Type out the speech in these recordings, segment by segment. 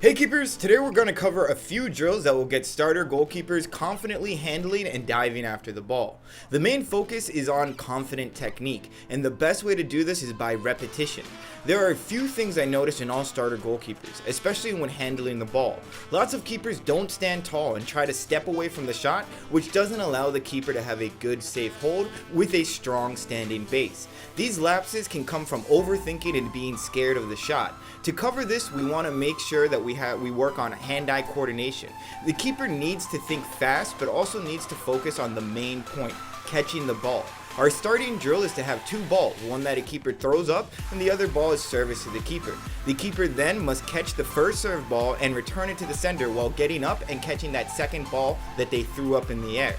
Hey keepers, today we're going to cover a few drills that will get starter goalkeepers confidently handling and diving after the ball. The main focus is on confident technique, and the best way to do this is by repetition. There are a few things I noticed in all starter goalkeepers, especially when handling the ball. Lots of keepers don't stand tall and try to step away from the shot, which doesn't allow the keeper to have a good safe hold with a strong standing base. These lapses can come from overthinking and being scared of the shot. To cover this, we want to make sure that we work on hand-eye coordination. The keeper needs to think fast, but also needs to focus on the main point, catching the ball. Our starting drill is to have two balls, one that a keeper throws up and the other ball is serviced to the keeper. The keeper then must catch the first serve ball and return it to the sender while getting up and catching that second ball that they threw up in the air.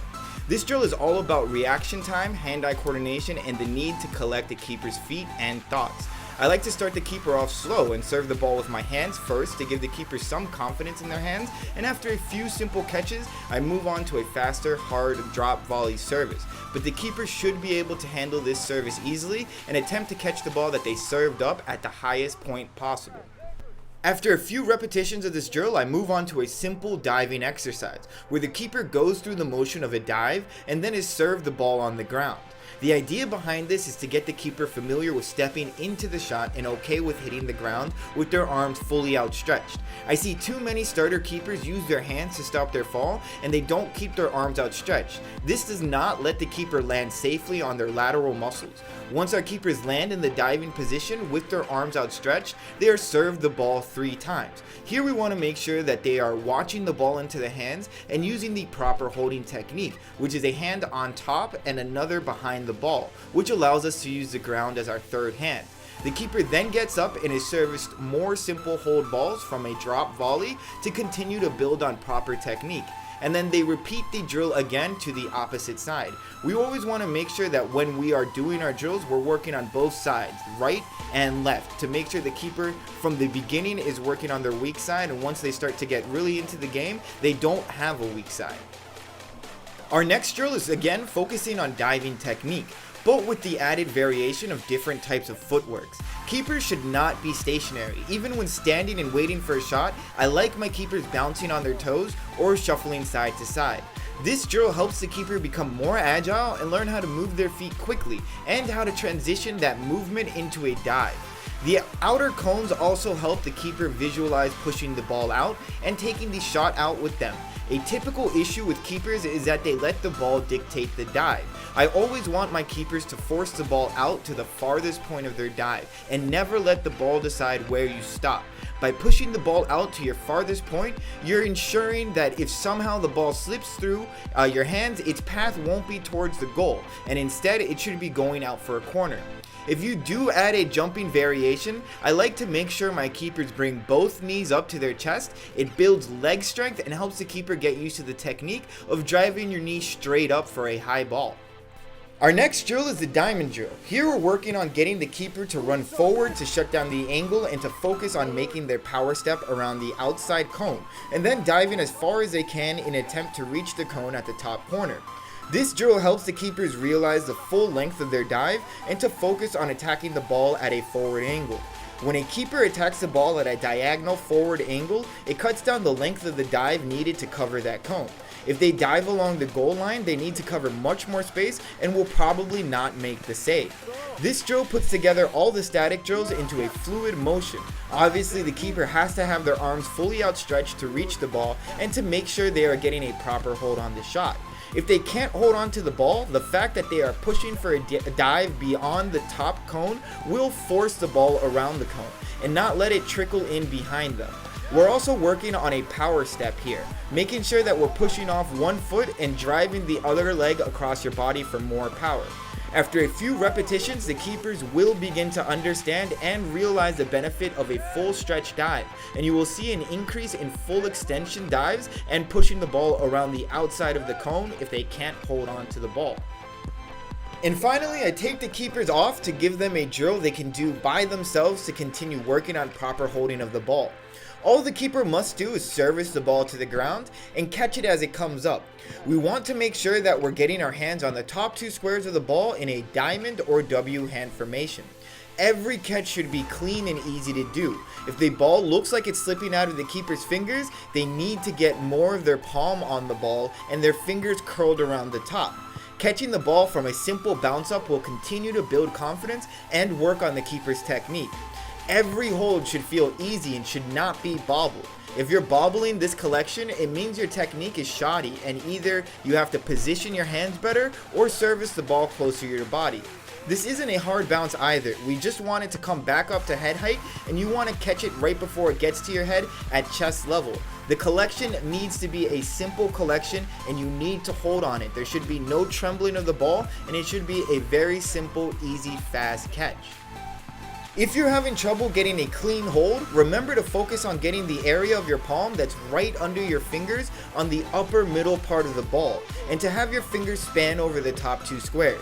This drill is all about reaction time, hand-eye coordination, and the need to collect the keeper's feet and thoughts. I like to start the keeper off slow and serve the ball with my hands first to give the keeper some confidence in their hands, and after a few simple catches, I move on to a faster, hard drop volley service. But the keeper should be able to handle this service easily and attempt to catch the ball that they served up at the highest point possible. After a few repetitions of this drill, I move on to a simple diving exercise, where the keeper goes through the motion of a dive and then is served the ball on the ground. The idea behind this is to get the keeper familiar with stepping into the shot and okay with hitting the ground with their arms fully outstretched. I see too many starter keepers use their hands to stop their fall, and they don't keep their arms outstretched. This does not let the keeper land safely on their lateral muscles. Once our keepers land in the diving position with their arms outstretched, they are served the ball 3 times. Here we want to make sure that they are watching the ball into the hands and using the proper holding technique, which is a hand on top and another behind the ball, which allows us to use the ground as our third hand. The keeper then gets up and is serviced more simple hold balls from a drop volley to continue to build on proper technique. And then they repeat the drill again to the opposite side. We always want to make sure that when we are doing our drills, we're working on both sides, right and left, to make sure the keeper from the beginning is working on their weak side, and once they start to get really into the game, they don't have a weak side. Our next drill is again focusing on diving technique, but with the added variation of different types of footworks. Keepers should not be stationary. Even when standing and waiting for a shot, I like my keepers bouncing on their toes or shuffling side to side. This drill helps the keeper become more agile and learn how to move their feet quickly and how to transition that movement into a dive. The outer cones also help the keeper visualize pushing the ball out and taking the shot out with them. A typical issue with keepers is that they let the ball dictate the dive. I always want my keepers to force the ball out to the farthest point of their dive and never let the ball decide where you stop. By pushing the ball out to your farthest point, you're ensuring that if somehow the ball slips through your hands, its path won't be towards the goal, and instead it should be going out for a corner. If you do add a jumping variation, I like to make sure my keepers bring both knees up to their chest. It builds leg strength and helps the keeper get used to the technique of driving your knee straight up for a high ball. Our next drill is the diamond drill. Here we're working on getting the keeper to run forward to shut down the angle and to focus on making their power step around the outside cone, and then diving as far as they can in an attempt to reach the cone at the top corner. This drill helps the keepers realize the full length of their dive and to focus on attacking the ball at a forward angle. When a keeper attacks the ball at a diagonal forward angle, it cuts down the length of the dive needed to cover that cone. If they dive along the goal line, they need to cover much more space and will probably not make the save. This drill puts together all the static drills into a fluid motion. Obviously, the keeper has to have their arms fully outstretched to reach the ball and to make sure they are getting a proper hold on the shot. If they can't hold on to the ball, the fact that they are pushing for a dive beyond the top cone will force the ball around the cone and not let it trickle in behind them. We're also working on a power step here, making sure that we're pushing off one foot and driving the other leg across your body for more power. After a few repetitions, the keepers will begin to understand and realize the benefit of a full stretch dive, and you will see an increase in full extension dives and pushing the ball around the outside of the cone if they can't hold on to the ball. And finally, I take the keepers off to give them a drill they can do by themselves to continue working on proper holding of the ball. All the keeper must do is service the ball to the ground and catch it as it comes up. We want to make sure that we're getting our hands on the top 2 squares of the ball in a diamond or W hand formation. Every catch should be clean and easy to do. If the ball looks like it's slipping out of the keeper's fingers, they need to get more of their palm on the ball and their fingers curled around the top. Catching the ball from a simple bounce up will continue to build confidence and work on the keeper's technique. Every hold should feel easy and should not be bobbled. If you're bobbling this collection, it means your technique is shoddy and either you have to position your hands better or service the ball closer to your body. This isn't a hard bounce either. We just want it to come back up to head height and you want to catch it right before it gets to your head at chest level. The collection needs to be a simple collection and you need to hold on it. There should be no trembling of the ball and it should be a very simple, easy, fast catch. If you're having trouble getting a clean hold, remember to focus on getting the area of your palm that's right under your fingers on the upper middle part of the ball and to have your fingers span over the top two squares.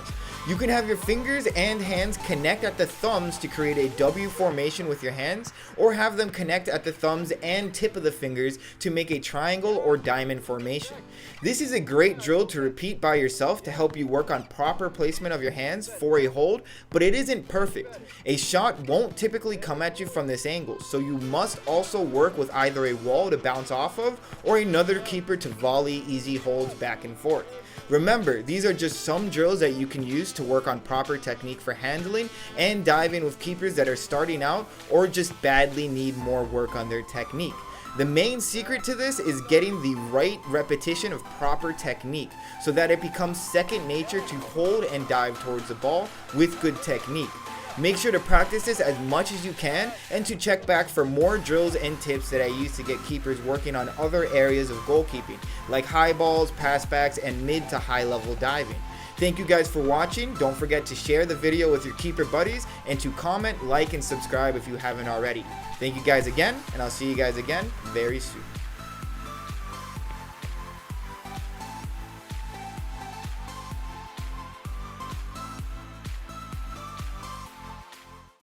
You can have your fingers and hands connect at the thumbs to create a W formation with your hands, or have them connect at the thumbs and tip of the fingers to make a triangle or diamond formation. This is a great drill to repeat by yourself to help you work on proper placement of your hands for a hold, but it isn't perfect. A shot won't typically come at you from this angle, so you must also work with either a wall to bounce off of or another keeper to volley easy holds back and forth. Remember, these are just some drills that you can use to work on proper technique for handling and diving with keepers that are starting out or just badly need more work on their technique. The main secret to this is getting the right repetition of proper technique so that it becomes second nature to hold and dive towards the ball with good technique. Make sure to practice this as much as you can and to check back for more drills and tips that I use to get keepers working on other areas of goalkeeping, like high balls, pass backs, and mid to high level diving. Thank you guys for watching. Don't forget to share the video with your keeper buddies and to comment, like, and subscribe if you haven't already. Thank you guys again, and I'll see you guys again very soon.